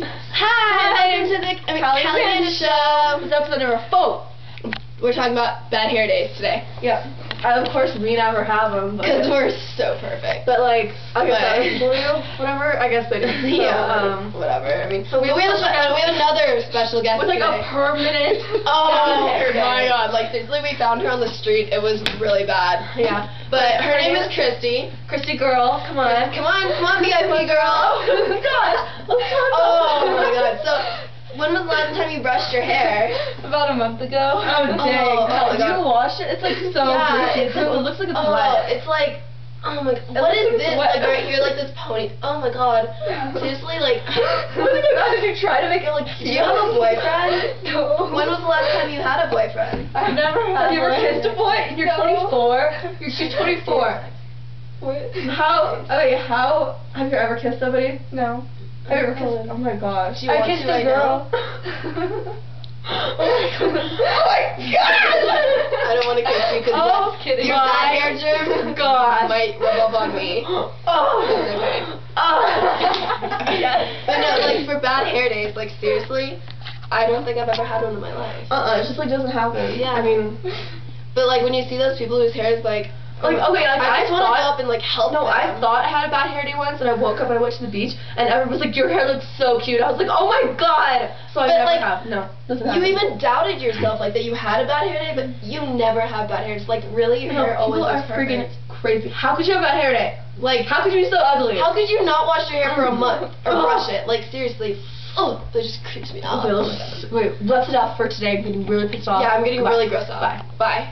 Hi, welcome to the Callie Amanda Show. It's episode number 4. We're talking about bad hair days today. Yeah. Of course, we never have them. Because we're so perfect. But, like, I guess that people do. Whatever. I guess they do. So, yeah, whatever. I mean, we have another special guest with, like, today. a permanent Oh, hair day. my God. Like, seriously, we found her on the street. It was really bad. Yeah. But her name is Christy. Christy girl. Come on. Come on, VIP girl. Oh, God. Let's talk Oh, my God. So, when was the last time you brushed your hair? About a month ago. Oh, dang. Oh, my Did God. you wash it? It's, like, so greasy. It looks like it's wet. It's like, oh my God. What is this? Like, right here, like this pony. Oh, my God. Seriously, like. Did you try to make it look Do cute? you have a boyfriend? No. When was the last time you had a boyfriend? I've never had. Have you ever kissed a boy? You're 24. She's 24. What? How have you ever kissed somebody? No. Have you ever kissed? Oh my gosh. I kissed a girl. Oh my God! I don't want to kiss you because kidding. your bad hair germ might rub up on me. Yes. But no, like for bad hair days, like seriously, I don't think I've ever had one in my life. It just like doesn't happen. Yeah. I mean, but like when you see those people whose hair is like okay, like I just want to go up and like help them. I thought I had a bad hair day once, and I woke up and I went to the beach, and everyone was like, "Your hair looks so cute." I was like, "Oh my God!" So I never have. No, doesn't happen. You even doubted yourself, like that you had a bad hair day, but you never have bad hair. It's like really, your hair always looks freaking perfect. crazy. How could you have a bad hair day? Like, how could you be so ugly? How could you not wash your hair for a month or brush it? Like seriously, that just creeps me out. Okay, wait, that's enough for today. I'm getting really pissed off. Yeah, I'm getting Goodbye. really grossed out. Bye. Bye.